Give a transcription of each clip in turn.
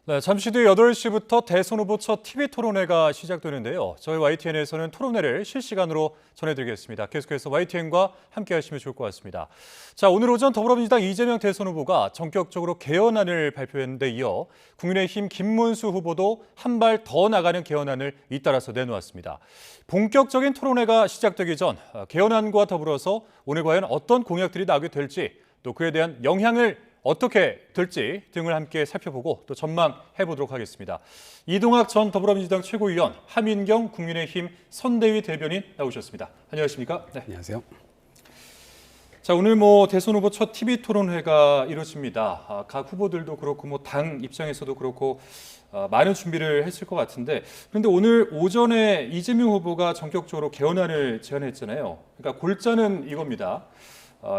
네, 잠시 뒤 8시부터 대선 후보 첫 TV 토론회가 시작되는데요. 저희 YTN에서는 토론회를 실시간으로 전해드리겠습니다. 계속해서 YTN과 함께 하시면 좋을 것 같습니다. 자, 오늘 오전 더불어민주당 이재명 대선 후보가 전격적으로 개헌안을 발표했는데 이어 국민의힘 김문수 후보도 한 발 더 나가는 개헌안을 잇따라서 내놓았습니다. 본격적인 토론회가 시작되기 전 개헌안과 더불어서 오늘 과연 어떤 공약들이 나오게 될지 또 그에 대한 영향을 어떻게 될지 등을 함께 살펴보고 또 전망해보도록 하겠습니다. 이동학 전 더불어민주당 최고위원, 하민경 국민의힘 선대위 대변인 나오셨습니다. 안녕하십니까? 네. 안녕하세요. 자, 오늘 대선 후보 첫 TV 토론회가 이루어집니다. 각 후보들도 그렇고 당 입장에서도 그렇고 많은 준비를 했을 것 같은데 그런데 오늘 오전에 이재명 후보가 전격적으로 개헌안을 제안했잖아요. 그러니까 골자는 이겁니다.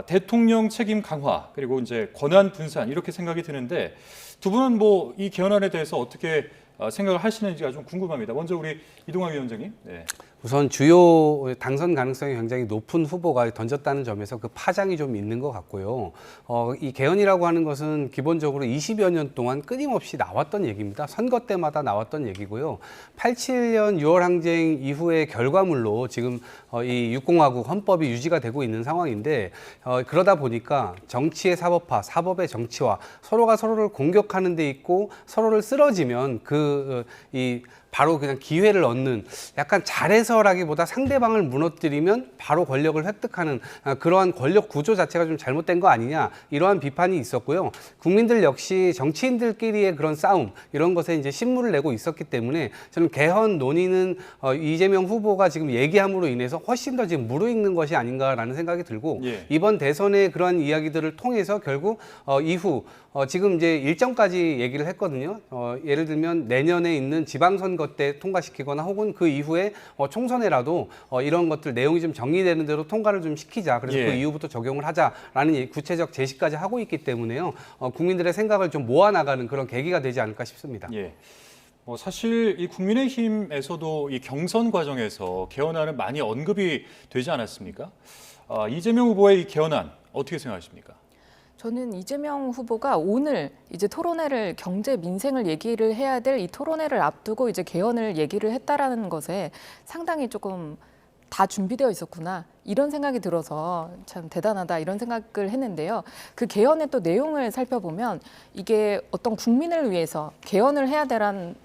대통령 책임 강화 그리고 이제 권한 분산 이렇게 생각이 드는데 두 분은 이 개헌안에 대해서 어떻게 생각을 하시는지가 좀 궁금합니다. 먼저 우리 이동학 위원장님. 네. 우선 주요 당선 가능성이 굉장히 높은 후보가 던졌다는 점에서 그 파장이 좀 있는 것 같고요. 이 개헌이라고 하는 것은 기본적으로 20여 년 동안 끊임없이 나왔던 얘기입니다. 선거 때마다 나왔던 얘기고요. 87년 6월 항쟁 이후의 결과물로 지금 이 육공화국 헌법이 유지가 되고 있는 상황인데 그러다 보니까 정치의 사법화, 사법의 정치화, 서로가 서로를 공격하는 데 있고 서로를 쓰러지면 바로 그냥 기회를 얻는 약간 잘해서라기보다 상대방을 무너뜨리면 바로 권력을 획득하는 그러한 권력 구조 자체가 좀 잘못된 거 아니냐 이러한 비판이 있었고요. 국민들 역시 정치인들끼리의 그런 싸움 이런 것에 이제 신물을 내고 있었기 때문에 저는 개헌 논의는 이재명 후보가 지금 얘기함으로 인해서 훨씬 더 지금 무르익는 것이 아닌가라는 생각이 들고 이번 대선의 그러한 이야기들을 통해서 결국 이후 지금 이제 일정까지 얘기를 했거든요. 예를 들면 내년에 있는 지방선거 때 통과시키거나 혹은 그 이후에 총선에라도 이런 것들 내용이 좀 정리되는 대로 통과를 좀 시키자. 그래서 그 이후부터 적용을 하자라는 구체적 제시까지 하고 있기 때문에요. 국민들의 생각을 좀 모아나가는 그런 계기가 되지 않을까 싶습니다. 예. 사실 이 국민의힘에서도 이 경선 과정에서 개헌안은 많이 언급이 되지 않았습니까? 이재명 후보의 이 개헌안 어떻게 생각하십니까? 저는 이재명 후보가 오늘 이제 토론회를 경제 민생을 얘기를 해야 될 이 토론회를 앞두고 이제 개헌을 얘기를 했다라는 것에 상당히 조금 다 준비되어 있었구나 이런 생각이 들어서 참 대단하다 이런 생각을 했는데요. 그 개헌의 또 내용을 살펴보면 이게 어떤 국민을 위해서 개헌을 해야 되라는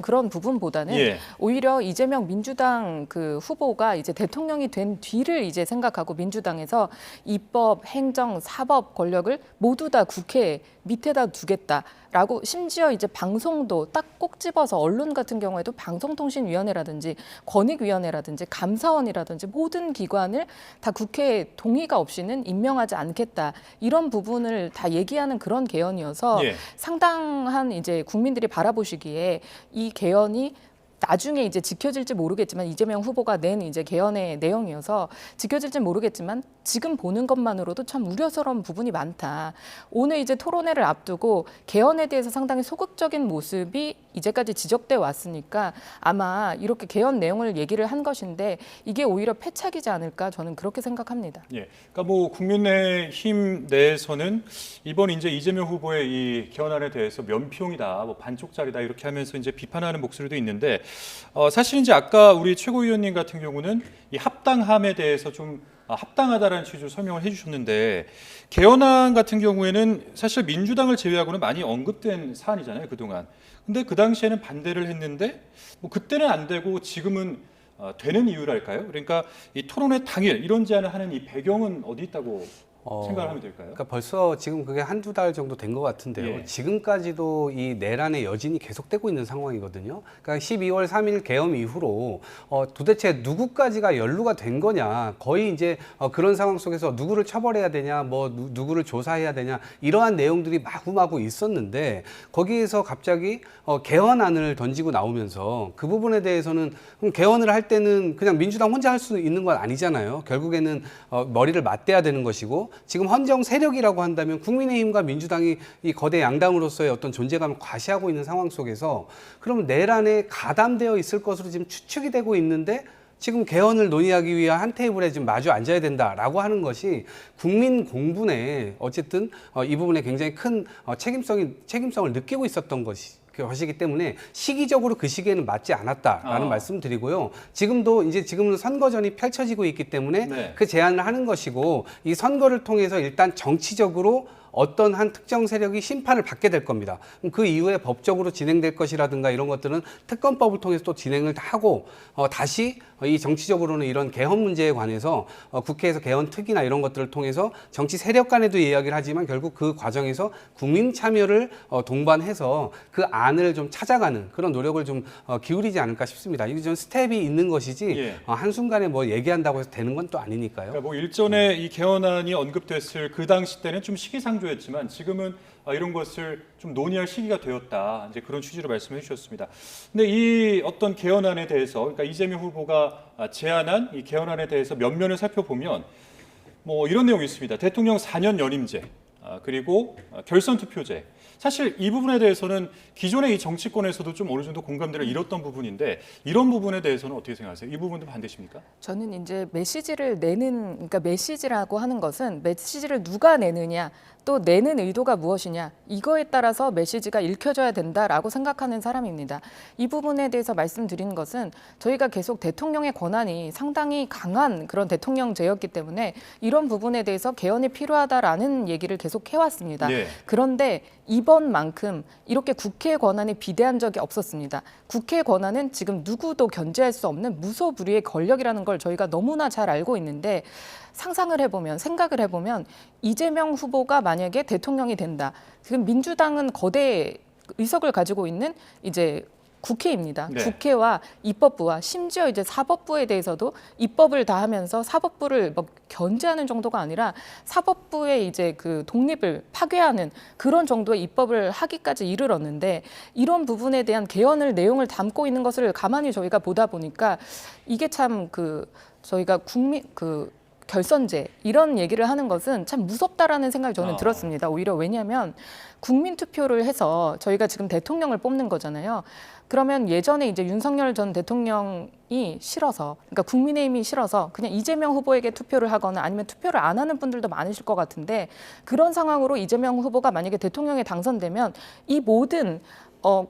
그런 부분보다는 오히려 이재명 민주당 그 후보가 이제 대통령이 된 뒤를 이제 생각하고 민주당에서 입법, 행정, 사법 권력을 모두 다 국회 밑에다 두겠다라고 심지어 이제 방송도 딱 꼭 집어서 언론 같은 경우에도 방송통신위원회라든지 권익위원회라든지 감사원이라든지 모든 기관을 다 국회 동의가 없이는 임명하지 않겠다 이런 부분을 다 얘기하는 그런 개헌이어서 상당한 이제 국민들이 바라보시기에 이 개헌이 나중에 이제 지켜질지 모르겠지만 이재명 후보가 낸 이제 개헌의 내용이어서 지켜질지 모르겠지만 지금 보는 것만으로도 참 우려스러운 부분이 많다. 오늘 이제 토론회를 앞두고 개헌에 대해서 상당히 소극적인 모습이 이제까지 지적돼 왔으니까 아마 이렇게 개헌 내용을 얘기를 한 것인데 이게 오히려 패착이지 않을까 저는 그렇게 생각합니다. 예, 그러니까 국민의힘 내에서는 이번 이제 이재명 후보의 이 개헌안에 대해서 면피용이다, 반쪽짜리다 이렇게 하면서 이제 비판하는 목소리도 있는데 사실 이제 아까 우리 최고위원님 같은 경우는 이 합당함에 대해서 좀 합당하다라는 취지로 설명을 해주셨는데 개헌안 같은 경우에는 사실 민주당을 제외하고는 많이 언급된 사안이잖아요 그동안. 근데 그 당시에는 반대를 했는데 그때는 안 되고 지금은 되는 이유랄까요? 그러니까 이 토론회 당일 이런 제안을 하는 이 배경은 어디 있다고 생각을 하면 될까요? 그러니까 벌써 지금 그게 한두 달 정도 된 것 같은데요. 지금까지도 이 내란의 여진이 계속되고 있는 상황이거든요. 그러니까 12월 3일 계엄 이후로 도대체 누구까지가 연루가 된 거냐. 거의 이제 그런 상황 속에서 누구를 처벌해야 되냐, 누구를 조사해야 되냐 이러한 내용들이 마구마구 있었는데 거기에서 갑자기 개헌안을 던지고 나오면서 그 부분에 대해서는 개헌을 할 때는 그냥 민주당 혼자 할 수 있는 건 아니잖아요. 결국에는 머리를 맞대야 되는 것이고 지금 헌정 세력이라고 한다면 국민의힘과 민주당이 이 거대 양당으로서의 어떤 존재감을 과시하고 있는 상황 속에서 그러면 내란에 가담되어 있을 것으로 지금 추측이 되고 있는데 지금 개헌을 논의하기 위한 한 테이블에 지금 마주 앉아야 된다라고 하는 것이 국민 공분에 어쨌든 이 부분에 굉장히 큰 책임성을 느끼고 있었던 것이 것이기 때문에 시기적으로 그 시기에는 맞지 않았다라는 말씀 드리고요. 지금은 선거전이 펼쳐지고 있기 때문에 네. 그 제안을 하는 것이고 이 선거를 통해서 일단 정치적으로 어떤 한 특정 세력이 심판을 받게 될 겁니다. 그럼 그 이후에 법적으로 진행될 것이라든가 이런 것들은 특검법을 통해서 또 진행을 하고 다시 이 정치적으로는 이런 개헌 문제에 관해서 국회에서 개헌 특위나 이런 것들을 통해서 정치 세력 간에도 이야기를 하지만 결국 그 과정에서 국민 참여를 동반해서 그 안을 좀 찾아가는 그런 노력을 좀 기울이지 않을까 싶습니다. 이게 좀 스텝이 있는 것이지 예. 한순간에 뭐 얘기한다고 해서 되는 건 또 아니니까요. 그러니까 뭐 일전에 이 개헌안이 언급됐을 그 당시 때는 좀 시기상조였지만 지금은 이런 것을 좀 논의할 시기가 되었다. 이제 그런 취지로 말씀해 주셨습니다. 근데 이 어떤 개헌안에 대해서, 그러니까 이재명 후보가 제안한 이 개헌안에 대해서 면면을 살펴보면 뭐 이런 내용이 있습니다. 대통령 4년 연임제, 그리고 결선 투표제. 사실 이 부분에 대해서는 기존의 이 정치권에서도 좀 어느 정도 공감대를 이뤘던 부분인데 이런 부분에 대해서는 어떻게 생각하세요? 이 부분도 반대십니까? 저는 이제 메시지를 내는, 그러니까 메시지라고 하는 것은 메시지를 누가 내느냐, 또 내는 의도가 무엇이냐, 이거에 따라서 메시지가 읽혀져야 된다라고 생각하는 사람입니다. 이 부분에 대해서 말씀드린 것은 저희가 계속 대통령의 권한이 상당히 강한 그런 대통령제였기 때문에 이런 부분에 대해서 개헌이 필요하다라는 얘기를 계속 해왔습니다. 예. 그런데 이번만큼 이렇게 국회의 권한이 비대한 적이 없었습니다. 국회의 권한은 지금 누구도 견제할 수 없는 무소불위의 권력이라는 걸 저희가 너무나 잘 알고 있는데 상상을 해보면, 생각을 해보면 이재명 후보가 만약에 대통령이 된다. 지금 민주당은 거대 의석을 가지고 있는 이제 국회입니다. 네. 국회와 입법부와 심지어 이제 사법부에 대해서도 입법을 다 하면서 사법부를 뭐 견제하는 정도가 아니라 사법부의 이제 그 독립을 파괴하는 그런 정도의 입법을 하기까지 이르렀는데 이런 부분에 대한 개헌을 내용을 담고 있는 것을 가만히 저희가 보다 보니까 이게 참 저희가 결선제 이런 얘기를 하는 것은 참 무섭다라는 생각이 저는 들었습니다. 오히려 왜냐하면 국민 투표를 해서 저희가 지금 대통령을 뽑는 거잖아요. 그러면 예전에 이제 윤석열 전 대통령이 싫어서, 그러니까 국민의힘이 싫어서 그냥 이재명 후보에게 투표를 하거나 아니면 투표를 안 하는 분들도 많으실 것 같은데 그런 상황으로 이재명 후보가 만약에 대통령에 당선되면 이 모든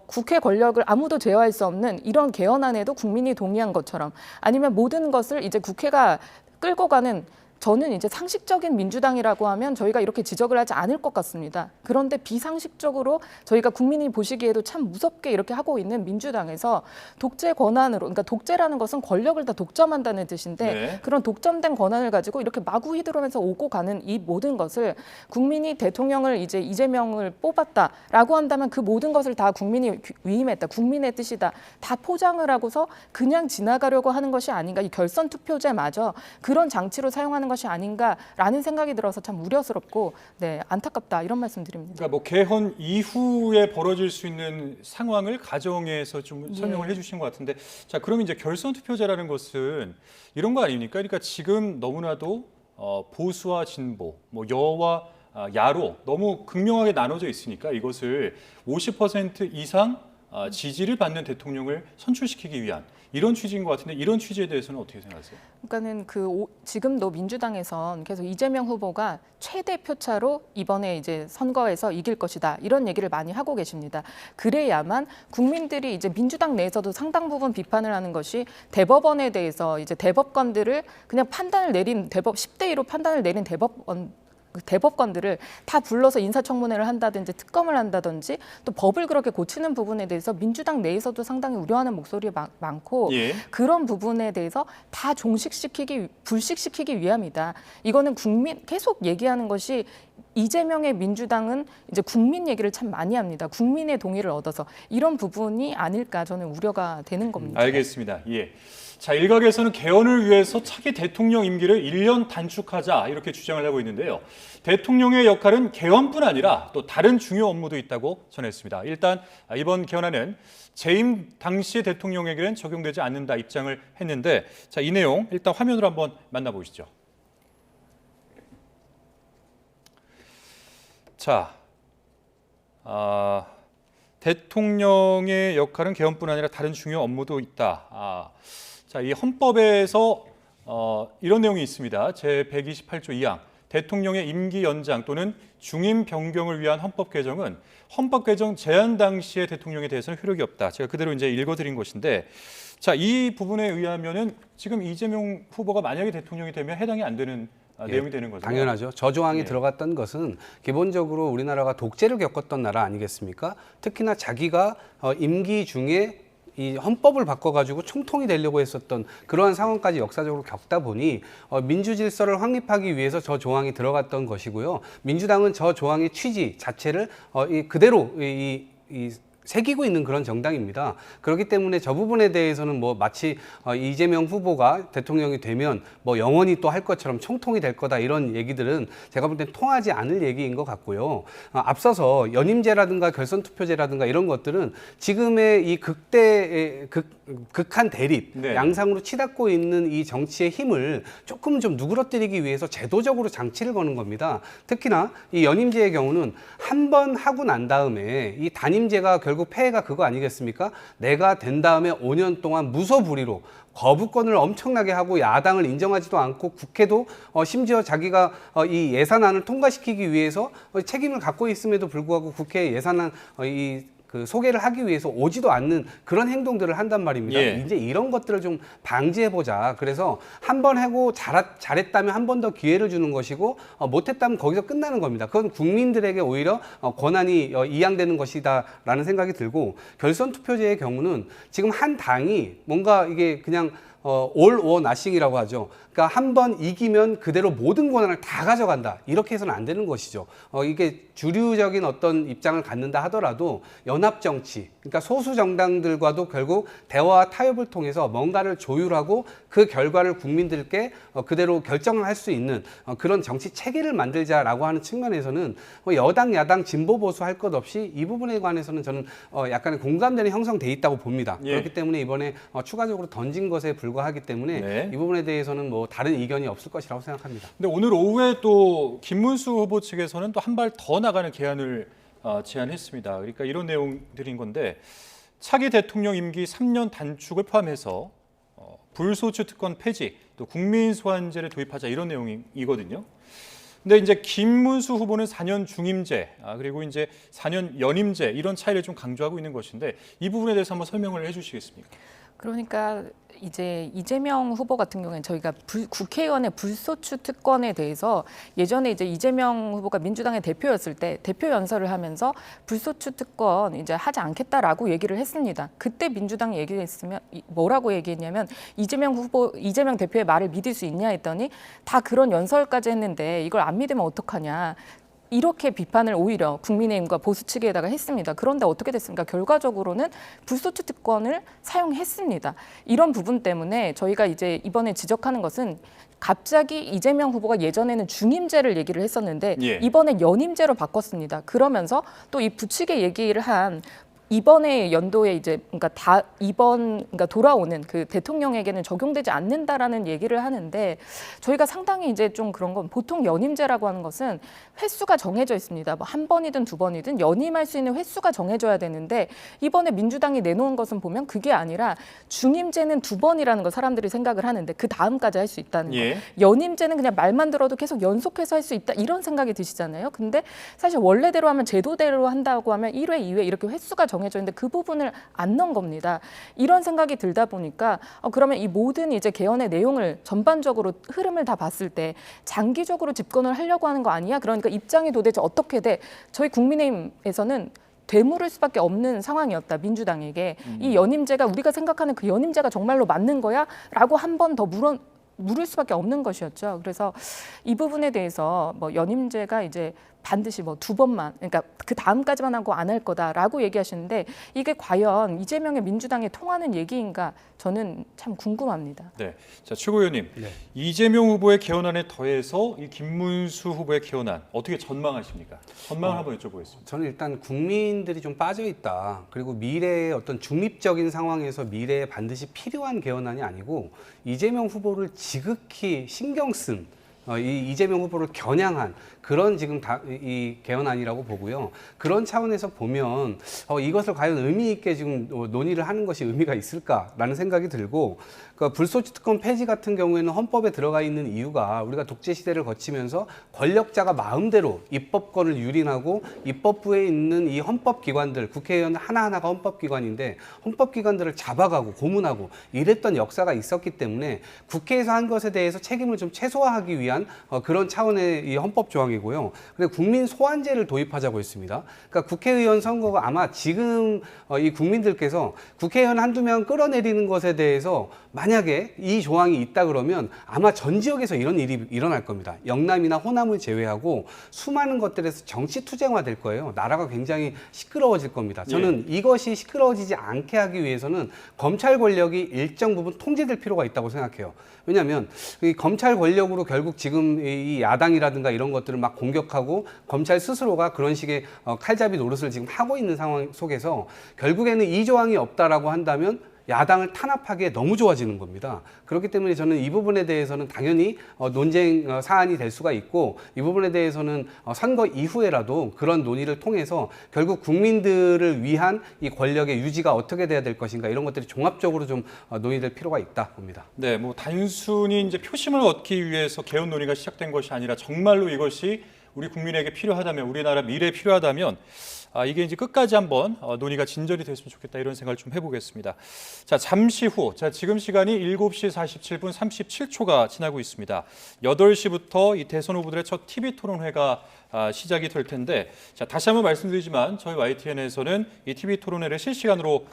국회 권력을 아무도 제어할 수 없는 이런 개헌안에도 국민이 동의한 것처럼 아니면 모든 것을 이제 국회가 끌고 가는 저는 이제 상식적인 민주당이라고 하면 저희가 이렇게 지적을 하지 않을 것 같습니다. 그런데 비상식적으로 저희가 국민이 보시기에도 참 무섭게 이렇게 하고 있는 민주당에서 독재 권한으로, 그러니까 독재라는 것은 권력을 다 독점한다는 뜻인데 네. 그런 독점된 권한을 가지고 이렇게 마구 휘두르면서 오고 가는 이 모든 것을 국민이 대통령을 이제 이재명을 뽑았다라고 한다면 그 모든 것을 다 국민이 위임했다, 국민의 뜻이다, 다 포장을 하고서 그냥 지나가려고 하는 것이 아닌가, 이 결선 투표제마저 그런 장치로 사용하는 것이 아닌가라는 생각이 들어서 참 우려스럽고 안타깝다 이런 말씀드립니다. 그러니까 뭐 개헌 이후에 벌어질 수 있는 상황을 가정해서 좀 설명을 해주신 것 같은데, 자 그럼 이제 결선 투표제라는 것은 이런 거 아닙니까? 그러니까 지금 너무나도 보수와 진보, 뭐 여와 야로 너무 극명하게 나눠져 있으니까 이것을 50% 이상 지지를 받는 대통령을 선출시키기 위한 이런 취지인 것 같은데 이런 취지에 대해서는 어떻게 생각하세요? 그러니까는 지금도 민주당에선 계속 이재명 후보가 최대 표차로 이번에 이제 선거에서 이길 것이다 이런 얘기를 많이 하고 계십니다. 그래야만 국민들이 이제 민주당 내에서도 상당 부분 비판을 하는 것이 대법원에 대해서 이제 대법관들을 그냥 판단을 내린 10대 2로 판단을 내린 대법관들을 다 불러서 인사청문회를 한다든지 특검을 한다든지 또 법을 그렇게 고치는 부분에 대해서 민주당 내에서도 상당히 우려하는 목소리 많고 예. 그런 부분에 대해서 다 불식시키기 위함이다. 이거는 계속 얘기하는 것이 이재명의 민주당은 이제 국민 얘기를 참 많이 합니다. 국민의 동의를 얻어서 이런 부분이 아닐까 저는 우려가 되는 겁니다. 알겠습니다. 예. 자, 일각에서는 개헌을 위해서 차기 대통령 임기를 1년 단축하자 이렇게 주장을 하고 있는데요. 대통령의 역할은 개헌뿐 아니라 또 다른 중요 업무도 있다고 전했습니다. 일단 이번 개헌안은 재임 당시 대통령에게는 적용되지 않는다 입장을 했는데, 자, 이 내용 일단 화면으로 한번 만나보시죠. 자, 대통령의 역할은 개헌뿐 아니라 다른 중요 업무도 있다. 자, 이 헌법에서 이런 내용이 있습니다. 제 128조 2항. 대통령의 임기 연장 또는 중임 변경을 위한 헌법 개정은 헌법 개정 제안 당시의 대통령에 대해서는 효력이 없다. 제가 그대로 이제 읽어드린 것인데, 자, 이 부분에 의하면은 지금 이재명 후보가 만약에 대통령이 되면 해당이 안 되는 내용이 되는 거죠. 당연하죠. 저 조항이 예. 들어갔던 것은 기본적으로 우리나라가 독재를 겪었던 나라 아니겠습니까? 특히나 자기가 임기 중에 이 헌법을 바꿔가지고 총통이 되려고 했었던 그러한 상황까지 역사적으로 겪다 보니 민주 질서를 확립하기 위해서 저 조항이 들어갔던 것이고요. 민주당은 저 조항의 취지 자체를 그대로 새기고 있는 그런 정당입니다. 그렇기 때문에 저 부분에 대해서는 뭐 마치 이재명 후보가 대통령이 되면 뭐 영원히 또 할 것처럼 총통이 될 거다 이런 얘기들은 제가 볼 땐 통하지 않을 얘기인 것 같고요. 앞서서 연임제라든가 결선투표제라든가 이런 것들은 지금의 이 극한 대립, 네. 양상으로 치닫고 있는 이 정치의 힘을 조금 좀 누그러뜨리기 위해서 제도적으로 장치를 거는 겁니다. 특히나 이 연임제의 경우는 한 번 하고 난 다음에 이 단임제가 결국 폐해가 그거 아니겠습니까? 내가 된 다음에 5년 동안 무소불위로 거부권을 엄청나게 하고 야당을 인정하지도 않고 국회도 심지어 자기가 이 예산안을 통과시키기 위해서 책임을 갖고 있음에도 불구하고 국회 예산안 그 소개를 하기 위해서 오지도 않는 그런 행동들을 한단 말입니다. 예. 이제 이런 것들을 좀 방지해보자. 그래서 한 번 하고 잘했다면 한 번 더 기회를 주는 것이고 못했다면 거기서 끝나는 겁니다. 그건 국민들에게 오히려 권한이 이양되는 것이다라는 생각이 들고 결선 투표제의 경우는 지금 한 당이 뭔가 이게 그냥 all or nothing이라고 하죠. 그러니까 한 번 이기면 그대로 모든 권한을 다 가져간다. 이렇게 해서는 안 되는 것이죠. 이게 주류적인 어떤 입장을 갖는다 하더라도 연합 정치, 그러니까 소수 정당들과도 결국 대화와 타협을 통해서 뭔가를 조율하고 그 결과를 국민들께 그대로 결정을 할 수 있는 그런 정치 체계를 만들자라고 하는 측면에서는 여당, 야당, 진보, 보수 할 것 없이 이 부분에 관해서는 저는 약간의 공감대는 형성돼 있다고 봅니다. 예. 그렇기 때문에 이번에 추가적으로 던진 것에 불과하기 때문에 네. 이 부분에 대해서는 뭐 다른 이견이 없을 것이라고 생각합니다. 근데 오늘 오후에 또 김문수 후보 측에서는 또 한 발 더 나가는 개안을 제안했습니다. 그러니까 이런 내용들인 건데 차기 대통령 임기 3년 단축을 포함해서 불소추 특권 폐지, 또 국민 소환제를 도입하자 이런 내용이거든요. 근데 이제 김문수 후보는 4년 중임제, 그리고 이제 4년 연임제 이런 차이를 좀 강조하고 있는 것인데 이 부분에 대해서 한번 설명을 해주시겠습니까? 그러니까 이제 이재명 후보 같은 경우에는 저희가 국회의원의 불소추 특권에 대해서 예전에 이제 이재명 후보가 민주당의 대표였을 때 대표 연설을 하면서 불소추 특권 이제 하지 않겠다라고 얘기를 했습니다. 그때 민주당이 얘기했으면 뭐라고 얘기했냐면 이재명 대표의 말을 믿을 수 있냐 했더니 다 그런 연설까지 했는데 이걸 안 믿으면 어떡하냐. 이렇게 비판을 오히려 국민의힘과 보수 측에다가 했습니다. 그런데 어떻게 됐습니까? 결과적으로는 불소추 특권을 사용했습니다. 이런 부분 때문에 저희가 이제 이번에 지적하는 것은 갑자기 이재명 후보가 예전에는 중임제를 얘기를 했었는데 예. 이번에 연임제로 바꿨습니다. 그러면서 또 이 부측의 얘기를 한 이번에 연도에 이제 그러니까 돌아오는 그 대통령에게는 적용되지 않는다라는 얘기를 하는데 저희가 상당히 이제 좀 그런 건 보통 연임제라고 하는 것은 횟수가 정해져 있습니다. 뭐 한 번이든 두 번이든 연임할 수 있는 횟수가 정해져야 되는데 이번에 민주당이 내놓은 것은 보면 그게 아니라 중임제는 2번이라는 걸 사람들이 생각을 하는데 그 다음까지 할 수 있다는 거. 예. 연임제는 그냥 말만 들어도 계속 연속해서 할 수 있다 이런 생각이 드시잖아요. 근데 사실 원래대로 하면 제도대로 한다고 하면 1회, 2회 이렇게 횟수가 정해져 있는데 그 부분을 안 넣은 겁니다. 이런 생각이 들다 보니까 그러면 이 모든 이제 개헌의 내용을 전반적으로 흐름을 다 봤을 때 장기적으로 집권을 하려고 하는 거 아니야? 그러니까 입장이 도대체 어떻게 돼? 저희 국민의힘에서는 되물을 수밖에 없는 상황이었다. 민주당에게. 이 연임제가 우리가 생각하는 그 연임제가 정말로 맞는 거야? 라고 한 번 더 물을 수밖에 없는 것이었죠. 그래서 이 부분에 대해서 뭐 연임제가 이제 반드시 뭐 2번만, 그러니까 그 다음까지만 하고 안 할 거다라고 얘기하시는데 이게 과연 이재명의 민주당에 통하는 얘기인가 저는 참 궁금합니다. 네, 자 최고위원님, 네. 이재명 후보의 개헌안에 더해서 이 김문수 후보의 개헌안 어떻게 전망하십니까? 전망을 한번 여쭤보겠습니다. 저는 일단 국민들이 좀 빠져 있다. 그리고 미래의 어떤 중립적인 상황에서 미래에 반드시 필요한 개헌안이 아니고 이재명 후보를 지극히 신경 쓴 이 이재명 후보를 겨냥한 그런 지금 이 개헌안이라고 보고요. 그런 차원에서 보면 이것을 과연 의미 있게 지금 논의를 하는 것이 의미가 있을까라는 생각이 들고, 그러니까 불소추 특권 폐지 같은 경우에는 헌법에 들어가 있는 이유가 우리가 독재 시대를 거치면서 권력자가 마음대로 입법권을 유린하고 입법부에 있는 이 헌법기관들, 국회의원 하나하나가 헌법기관인데 헌법기관들을 잡아가고 고문하고 이랬던 역사가 있었기 때문에 국회에서 한 것에 대해서 책임을 좀 최소화하기 위한 그런 차원의 이 헌법 조항이고요. 그리고 국민 소환제를 도입하자고 했습니다. 그러니까 국회의원 선거가 아마 지금 이 국민들께서 국회의원 한두 명 끌어내리는 것에 대해서 만약에 이 조항이 있다 그러면 아마 전 지역에서 이런 일이 일어날 겁니다. 영남이나 호남을 제외하고 수많은 것들에서 정치 투쟁화될 거예요. 나라가 굉장히 시끄러워질 겁니다. 저는 이것이 시끄러워지지 않게 하기 위해서는 검찰 권력이 일정 부분 통제될 필요가 있다고 생각해요. 왜냐하면 이 검찰 권력으로 결국 지금 이 야당이라든가 이런 것들을 막 공격하고 검찰 스스로가 그런 식의 칼잡이 노릇을 지금 하고 있는 상황 속에서 결국에는 이 조항이 없다라고 한다면 야당을 탄압하기에 너무 좋아지는 겁니다. 그렇기 때문에 저는 이 부분에 대해서는 당연히 논쟁 사안이 될 수가 있고, 이 부분에 대해서는 선거 이후에라도 그런 논의를 통해서 결국 국민들을 위한 이 권력의 유지가 어떻게 돼야 될 것인가, 이런 것들이 종합적으로 좀 논의될 필요가 있다 봅니다. 네, 뭐 단순히 이제 표심을 얻기 위해서 개헌 논의가 시작된 것이 아니라 정말로 이것이 우리 국민에게 필요하다면, 우리나라 미래에 필요하다면 이게 이제 끝까지 한번 논의가 진전이 됐으면 좋겠다, 이런 생각을 좀 해보겠습니다. 자, 잠시 후, 지금 시간이 7시 47분 37초가 지나고 있습니다. 8시부터 이 대선 후보들의 첫 TV 토론회가 시작이 될 텐데, 자, 다시 한번 말씀드리지만 저희 YTN에서는 이 TV 토론회를 실시간으로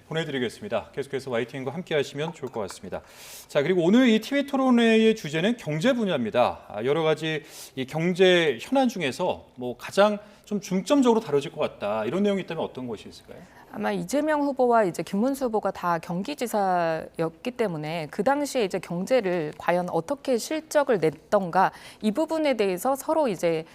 보내드리겠습니다. 계속해서 YTN과 함께 하시면 좋을 것 같습니다. 자, 그리고 오늘 이 TV 토론회의 주제는 경제 분야입니다. 여러 가지 이 경제 현안 중에서 뭐 가장 좀 중점적으로 다뤄질 것 같다, 이런 내용이 있다면 어떤 것이 있을까요? 아마 이재명 후보와 이제 김문수 후보가 다 경기지사였기 때문에 그 당시에 이제 경제를 과연 어떻게 실적을 냈던가, 이 부분에 대해서 서로 이제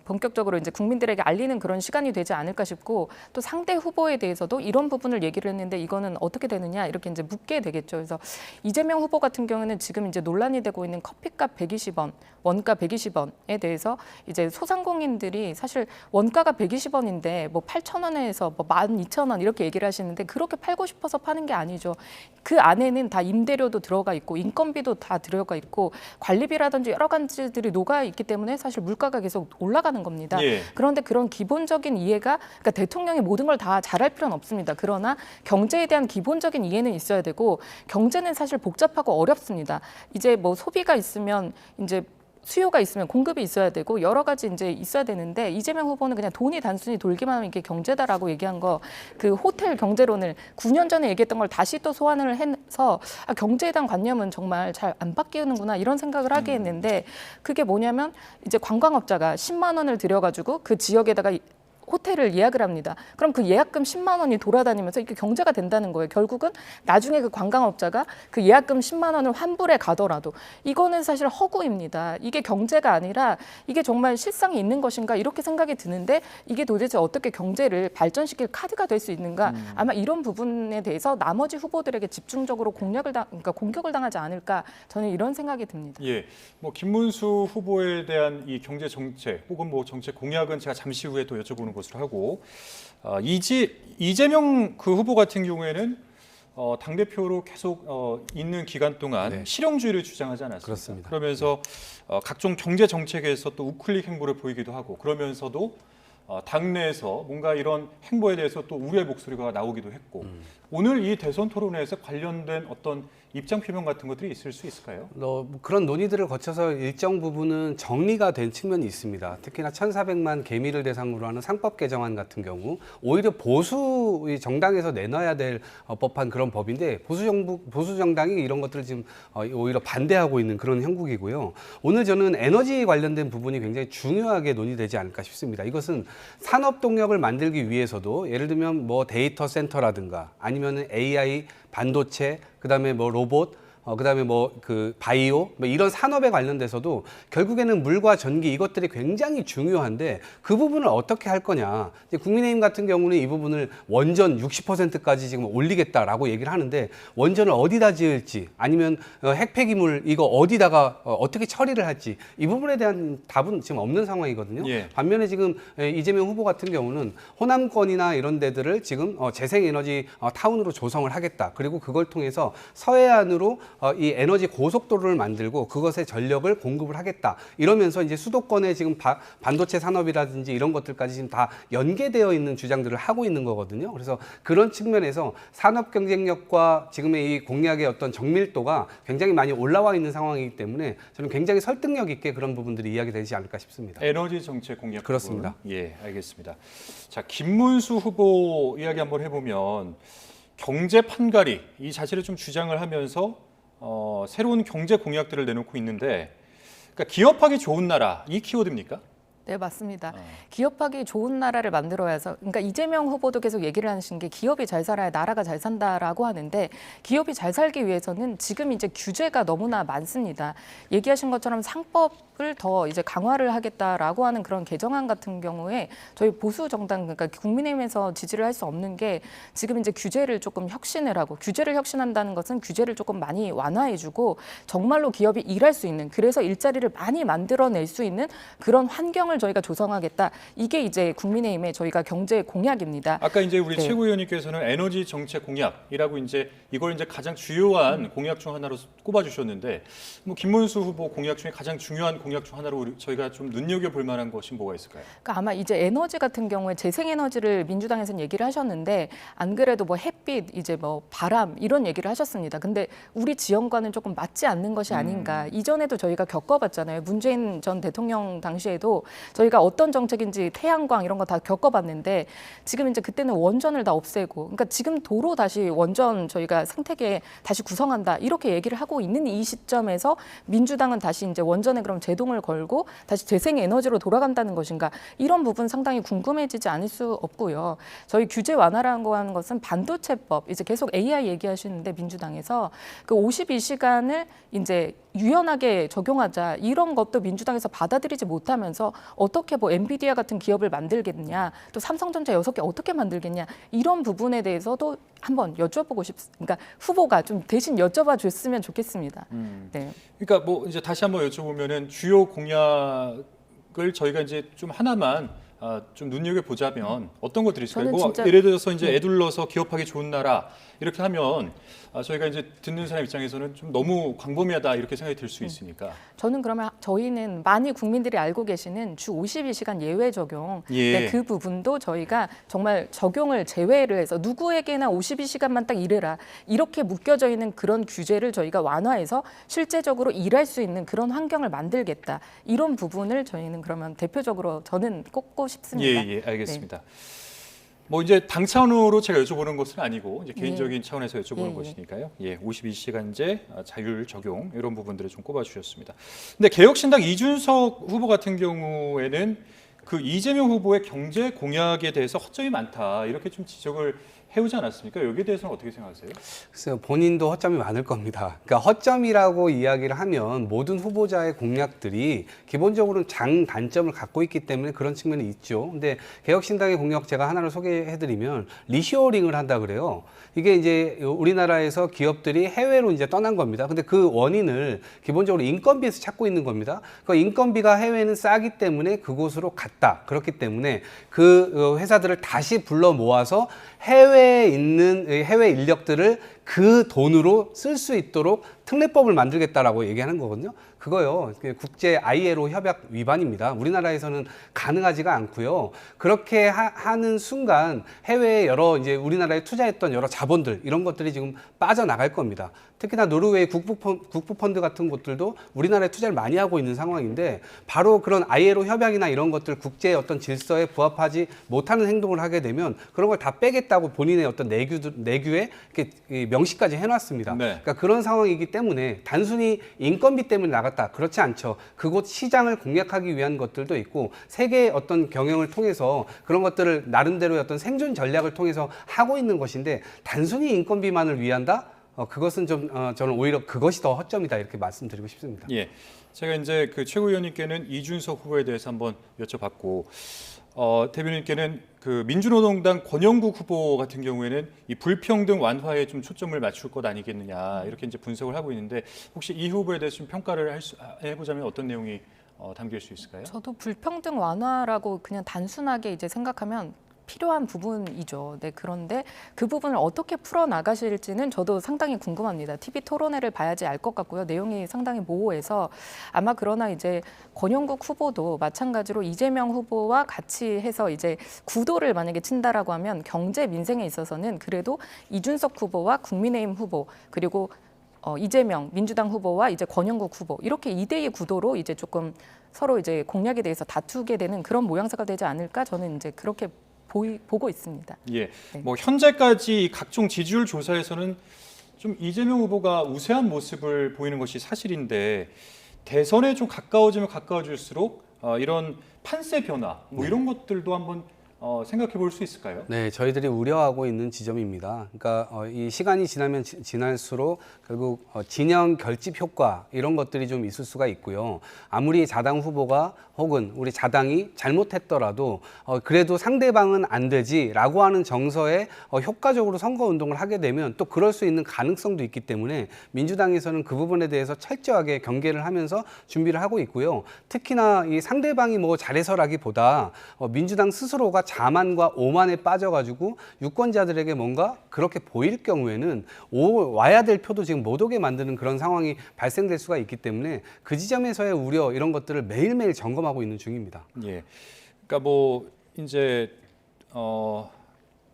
본격적으로 이제 국민들에게 알리는 그런 시간이 되지 않을까 싶고, 또 상대 후보에 대해서도 이런 부분을 얘기를 했는데 이거는 어떻게 되느냐, 이렇게 이제 묻게 되겠죠. 그래서 이재명 후보 같은 경우는 지금 이제 논란이 되고 있는 커피값 120원, 원가 120원에 대해서 이제 소상공인들이 사실 원가가 120원인데 뭐 8,000원에서 뭐 12,000원 이렇게 얘기를 하시는데, 그렇게 팔고 싶어서 파는 게 아니죠. 그 안에는 다 임대료도 들어가 있고 인건비도 다 들어가 있고 관리비라든지 여러 가지들이 녹아 있기 때문에 사실 물가가 계속 올라가는 겁니다. 예. 그런데 그런 기본적인 이해가, 그러니까 대통령이 모든 걸 다 잘할 필요는 없습니다. 그러나 경제에 대한 기본적인 이해는 있어야 되고, 경제는 사실 복잡하고 어렵습니다. 이제 뭐 소비가 있으면 이제 수요가 있으면 공급이 있어야 되고 여러 가지 이제 있어야 되는데, 이재명 후보는 그냥 돈이 단순히 돌기만 하면 이게 경제다라고 얘기한 거, 그 호텔 경제론을 9년 전에 얘기했던 걸 다시 또 소환을 해서 경제에 대한 관념은 정말 잘 안 바뀌는구나, 이런 생각을 하게 했는데, 그게 뭐냐면 이제 관광업자가 10만 원을 들여가지고 그 지역에다가 호텔을 예약을 합니다. 그럼 그 예약금 10만 원이 돌아다니면서 이게 경제가 된다는 거예요. 결국은 나중에 그 관광업자가 그 예약금 10만 원을 환불해 가더라도 이거는 사실 허구입니다. 이게 경제가 아니라 이게 정말 실상이 있는 것인가, 이렇게 생각이 드는데, 이게 도대체 어떻게 경제를 발전시킬 카드가 될 수 있는가, 아마 이런 부분에 대해서 나머지 후보들에게 집중적으로 그러니까 공격을 당하지 않을까, 저는 이런 생각이 듭니다. 예, 뭐 김문수 후보에 대한 이 경제 정책 혹은 뭐 정책 공약은 제가 잠시 후에 또 여쭤보는 것으로 하고, 이재명 그 후보 같은 경우에는 당대표로 계속 있는 기간 동안 네. 실용주의를 주장하지 않았습니까? 그렇습니다. 그러면서 각종 경제 정책에서 또 우클릭 행보를 보이기도 하고, 그러면서도 당내에서 뭔가 이런 행보에 대해서 또 우려의 목소리가 나오기도 했고, 오늘 이 대선 토론회에서 관련된 어떤 입장 표명 같은 것들이 있을 수 있을까요? 그런 논의들을 거쳐서 일정 부분은 정리가 된 측면이 있습니다. 특히나 1,400만 개미를 대상으로 하는 상법 개정안 같은 경우 오히려 보수 정당에서 내놔야 될 법한 그런 법인데, 보수 정당이 이런 것들을 지금 오히려 반대하고 있는 그런 형국이고요. 오늘 저는 에너지 관련된 부분이 굉장히 중요하게 논의되지 않을까 싶습니다. 이것은 산업 동력을 만들기 위해서도, 예를 들면 뭐 데이터 센터라든가 아니면 AI, 반도체, 그다음에 뭐 로봇, 그다음에 뭐 그 바이오 뭐 이런 산업에 관련돼서도 결국에는 물과 전기 이것들이 굉장히 중요한데 그 부분을 어떻게 할 거냐. 이제 국민의힘 같은 경우는 이 부분을 원전 60%까지 지금 올리겠다라고 얘기를 하는데 원전을 어디다 지을지 아니면 핵폐기물 이거 어디다가 어떻게 처리를 할지 이 부분에 대한 답은 지금 없는 상황이거든요. 예. 반면에 지금 이재명 후보 같은 경우는 호남권이나 이런 데들을 지금 재생에너지 타운으로 조성을 하겠다. 그리고 그걸 통해서 서해안으로 이 에너지 고속도로를 만들고 그것에 전력을 공급을 하겠다. 이러면서 이제 수도권에 지금 반도체 산업이라든지 이런 것들까지 지금 다 연계되어 있는 주장들을 하고 있는 거거든요. 그래서 그런 측면에서 산업 경쟁력과 지금의 이 공약의 어떤 정밀도가 굉장히 많이 올라와 있는 상황이기 때문에 저는 굉장히 설득력 있게 그런 부분들이 이야기되지 않을까 싶습니다. 에너지 정책 공약 그렇습니다. 부분. 예, 알겠습니다. 자, 김문수 후보 이야기 한번 해보면 경제 판가리 이 자체를 좀 주장을 하면서 새로운 경제 공약들을 내놓고 있는데, 그러니까 기업하기 좋은 나라 이 키워드입니까? 네, 맞습니다. 기업하기 좋은 나라를 만들어야 해서, 그러니까 이재명 후보도 계속 얘기를 하신 게 기업이 잘 살아야 나라가 잘 산다라고 하는데 기업이 잘 살기 위해서는 지금 이제 규제가 너무나 많습니다. 얘기하신 것처럼 상법을 더 이제 강화를 하겠다라고 하는 그런 개정안 같은 경우에 저희 보수 정당, 그러니까 국민의힘에서 지지를 할 수 없는 게 지금 이제 규제를 조금 혁신을 하고, 규제를 혁신한다는 것은 규제를 조금 많이 완화해주고 정말로 기업이 일할 수 있는, 그래서 일자리를 많이 만들어낼 수 있는 그런 환경을 저희가 조성하겠다. 이게 이제 국민의힘의 저희가 경제 공약입니다. 아까 이제 우리 네. 최고위원님께서는 에너지 정책 공약이라고 이제 이걸 이제 가장 주요한 공약 중 하나로 꼽아주셨는데, 뭐 김문수 후보 공약 중에 가장 중요한 공약 중 하나로 저희가 좀 눈여겨볼 만한 것이 뭐가 있을까요? 그러니까 아마 이제 에너지 같은 경우에 재생에너지를 민주당에서는 얘기를 하셨는데 안 그래도 뭐 햇빛, 이제 뭐 바람 이런 얘기를 하셨습니다. 근데 우리 지형과는 조금 맞지 않는 것이 아닌가. 이전에도 저희가 겪어봤잖아요. 문재인 전 대통령 당시에도 저희가 어떤 정책인지 태양광 이런 거 다 겪어봤는데 지금 이제 그때는 원전을 다 없애고, 그러니까 지금 도로 다시 원전 저희가 생태계 다시 구성한다 이렇게 얘기를 하고 있는 이 시점에서 민주당은 다시 이제 원전에 그럼 제동을 걸고 다시 재생에너지로 돌아간다는 것인가, 이런 부분 상당히 궁금해지지 않을 수 없고요. 저희 규제 완화라고 하는 것은 반도체법, 이제 계속 AI 얘기하시는데 민주당에서 그 52시간을 이제 유연하게 적용하자 이런 것도 민주당에서 받아들이지 못하면서 어떻게 뭐 엔비디아 같은 기업을 만들겠냐, 또 삼성전자 6개 어떻게 만들겠냐, 이런 부분에 대해서도 한번 여쭤보고 싶습니다. 그러니까 후보가 좀 대신 여쭤봐 줬으면 좋겠습니다. 네. 그러니까 뭐 이제 다시 한번 여쭤보면은 주요 공약을 저희가 이제 좀 하나만 좀 눈여겨 보자면 어떤 것들이 있을까요? 저는 뭐 진짜- 예를 들어서 이제 애둘러서 기업하기 좋은 나라 이렇게 하면 저희가 이제 듣는 사람 입장에서는 좀 너무 광범위하다 이렇게 생각이 들 수 있으니까. 저는 그러면 저희는 많이 국민들이 알고 계시는 주 52시간 예외 적용, 예. 네, 그 부분도 저희가 정말 적용을 제외를 해서 누구에게나 52시간만 딱 일해라 이렇게 묶여져 있는 그런 규제를 저희가 완화해서 실제적으로 일할 수 있는 그런 환경을 만들겠다, 이런 부분을 저희는 그러면 대표적으로 저는 꼽고 싶습니다. 예, 알겠습니다. 뭐 이제 당 차원으로 제가 여쭤보는 것은 아니고 이제 개인적인 차원에서 여쭤보는 예. 것이니까요. 예, 52시간제 자율 적용 이런 부분들을 좀 꼽아주셨습니다. 근데 개혁신당 이준석 후보 같은 경우에는 그 이재명 후보의 경제 공약에 대해서 허점이 많다 이렇게 좀 지적을 해오지 않았습니까? 여기에 대해서는 어떻게 생각하세요? 글쎄요, 본인도 허점이 많을 겁니다. 그러니까 허점이라고 이야기를 하면 모든 후보자의 공약들이 기본적으로 장단점을 갖고 있기 때문에 그런 측면이 있죠. 근데 개혁신당의 공약 제가 하나를 소개해드리면 리쇼어링을 한다 그래요. 이게 이제 우리나라에서 기업들이 해외로 이제 떠난 겁니다. 근데 그 원인을 기본적으로 인건비에서 찾고 있는 겁니다. 그 인건비가 해외는 싸기 때문에 그곳으로 갔다. 그렇기 때문에 그 회사들을 다시 불러 모아서 해외에 있는 해외 인력들을 그 돈으로 쓸 수 있도록 특례법을 만들겠다라고 얘기하는 거거든요. 그거요, 국제 ILO 협약 위반입니다. 우리나라에서는 가능하지가 않고요. 그렇게 하는 순간 해외에 여러 이제 우리나라에 투자했던 여러 자본들 이런 것들이 지금 빠져나갈 겁니다. 특히나 노르웨이 국부펀드 같은 곳들도 우리나라에 투자를 많이 하고 있는 상황인데 바로 그런 ILO 협약이나 이런 것들 국제의 어떤 질서에 부합하지 못하는 행동을 하게 되면 그런 걸 다 빼겠다고 본인의 어떤 내규에 이렇게 명시까지 해놨습니다. 네. 그러니까 그런 상황이기 때문에 단순히 인건비 때문에 나갔다 그렇지 않죠. 그곳 시장을 공략하기 위한 것들도 있고 세계의 어떤 경영을 통해서 그런 것들을 나름대로의 어떤 생존 전략을 통해서 하고 있는 것인데 단순히 인건비만을 위한다? 그것은 좀 저는 오히려 그것이 더 허점이다 이렇게 말씀드리고 싶습니다. 예. 제가 이제 그 최고위원님께는 이준석 후보에 대해서 한번 여쭤봤고, 대변인께는 그 민주노동당 권영국 후보 같은 경우에는 이 불평등 완화에 좀 초점을 맞출 것 아니겠느냐 이렇게 이제 분석을 하고 있는데, 혹시 이 후보에 대해서 좀 평가를 해보자면 어떤 내용이 담길 수 있을까요? 저도 불평등 완화라고 그냥 단순하게 이제 생각하면 필요한 부분이죠. 네, 그런데 그 부분을 어떻게 풀어 나가실지는 저도 상당히 궁금합니다. TV 토론회를 봐야지 알 것 같고요. 내용이 상당히 모호해서 아마 그러나 이제 권영국 후보도 마찬가지로 이재명 후보와 같이 해서 이제 구도를 만약에 친다라고 하면 경제 민생에 있어서는 그래도 이준석 후보와 국민의힘 후보 그리고 이재명 민주당 후보와 이제 권영국 후보 이렇게 2대2 구도로 이제 조금 서로 이제 공약에 대해서 다투게 되는 그런 모양새가 되지 않을까 저는 이제 그렇게 보고 있습니다. 예, 네. 뭐 현재까지 각종 지지율 조사에서는 좀 이재명 후보가 우세한 모습을 보이는 것이 사실인데, 대선에 좀 가까워지면 가까워질수록 이런 판세 변화 뭐 이런 것들도 한번 생각해 볼 수 있을까요? 네, 저희들이 우려하고 있는 지점입니다. 그러니까 이 시간이 지나면 지날수록 결국 진영 결집 효과 이런 것들이 좀 있을 수가 있고요. 아무리 자당 후보가 혹은 우리 자당이 잘못했더라도 그래도 상대방은 안 되지라고 하는 정서에 효과적으로 선거 운동을 하게 되면 또 그럴 수 있는 가능성도 있기 때문에 민주당에서는 그 부분에 대해서 철저하게 경계를 하면서 준비를 하고 있고요. 특히나 이 상대방이 뭐 잘해서라기보다 민주당 스스로가 자만과 오만에 빠져가지고 유권자들에게 뭔가 그렇게 보일 경우에는 와야 될 표도 지금 못 오게 만드는 그런 상황이 발생될 수가 있기 때문에 그 지점에서의 우려 이런 것들을 매일매일 점검하고 있는 중입니다. 예, 그러니까 뭐 이제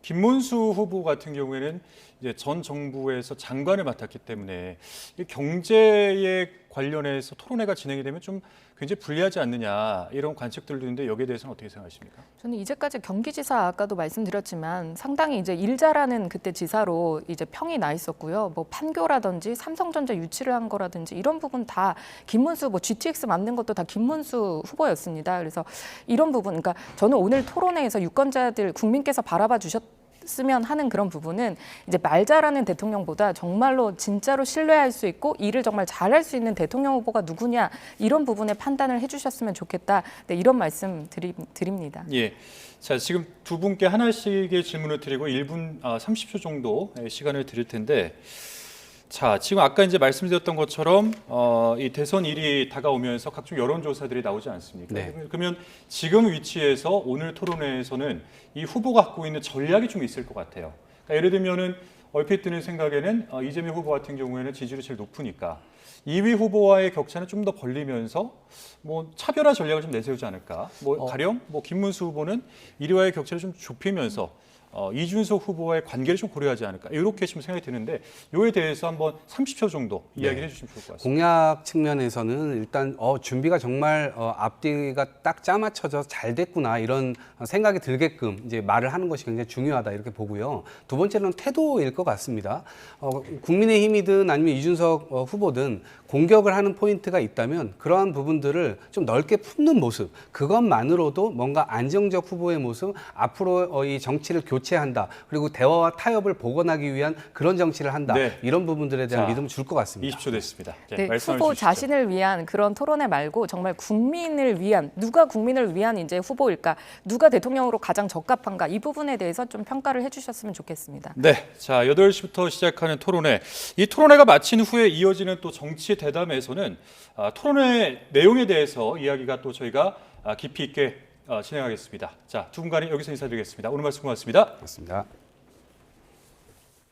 김문수 후보 같은 경우에는 이제 전 정부에서 장관을 맡았기 때문에 이 경제에 관련해서 토론회가 진행이 되면 좀 굉장히 불리하지 않느냐 이런 관측들도 있는데, 여기에 대해서는 어떻게 생각하십니까? 저는 이제까지 경기지사 아까도 말씀드렸지만 상당히 이제 일 잘하는 그때 지사로 이제 평이 나 있었고요. 뭐 판교라든지 삼성전자 유치를 한 거라든지 이런 부분 다 김문수 뭐 GTX 만든 것도 다 김문수 후보였습니다. 그래서 이런 부분, 그러니까 저는 오늘 토론회에서 유권자들 국민께서 바라봐 주셨으면 하는 그런 부분은 이제 말 잘하는 대통령보다 정말로 진짜로 신뢰할 수 있고 일을 정말 잘할 수 있는 대통령 후보가 누구냐 이런 부분에 판단을 해주셨으면 좋겠다. 네, 이런 말씀 드립니다. 예. 자, 지금 두 분께 하나씩의 질문을 드리고 1분 30초 정도 시간을 드릴 텐데, 자, 지금 아까 이제 말씀드렸던 것처럼 이 대선일이 다가오면서 각종 여론조사들이 나오지 않습니까? 네. 그러면 지금 위치에서 오늘 토론회에서는 이 후보가 갖고 있는 전략이 좀 있을 것 같아요. 그러니까 예를 들면은 얼핏 드는 생각에는 이재명 후보 같은 경우에는 지지율이 제일 높으니까 2위 후보와의 격차는 좀 더 벌리면서 뭐 차별화 전략을 좀 내세우지 않을까. 뭐 가령 뭐 김문수 후보는 1위와의 격차를 좀 좁히면서 이준석 후보와의 관계를 좀 고려하지 않을까, 이렇게 좀 생각이 드는데, 이에 대해서 한번 30초 정도 이야기를 해주시면 좋을 것 같습니다. 공약 측면에서는 일단 준비가 정말 앞뒤가 딱 짜맞춰져 잘 됐구나 이런 생각이 들게끔 이제 말을 하는 것이 굉장히 중요하다 이렇게 보고요. 두 번째는 태도일 것 같습니다. 국민의힘이든 아니면 이준석 후보든 공격을 하는 포인트가 있다면 그러한 부분들을 좀 넓게 품는 모습, 그것만으로도 뭔가 안정적 후보의 모습, 앞으로 이 정치를 교체한다, 그리고 대화와 타협을 복원하기 위한 그런 정치를 한다, 네. 이런 부분들에 대한 자, 믿음을 줄 것 같습니다. 20초 됐습니다. 네, 말씀해 후보 주시죠. 자신을 위한 그런 토론회 말고 정말 국민을 위한, 누가 국민을 위한 이제 후보일까, 누가 대통령으로 가장 적합한가, 이 부분에 대해서 좀 평가를 해주셨으면 좋겠습니다. 네, 자 8시부터 시작하는 토론회. 이 토론회가 마친 후에 이어지는 또 정치 대담에서는 토론회 내용에 대해서 이야기가 또 저희가 깊이 있게 진행하겠습니다. 자, 두 분간에 여기서 인사드리겠습니다. 오늘 말씀 고맙습니다. 맞습니다.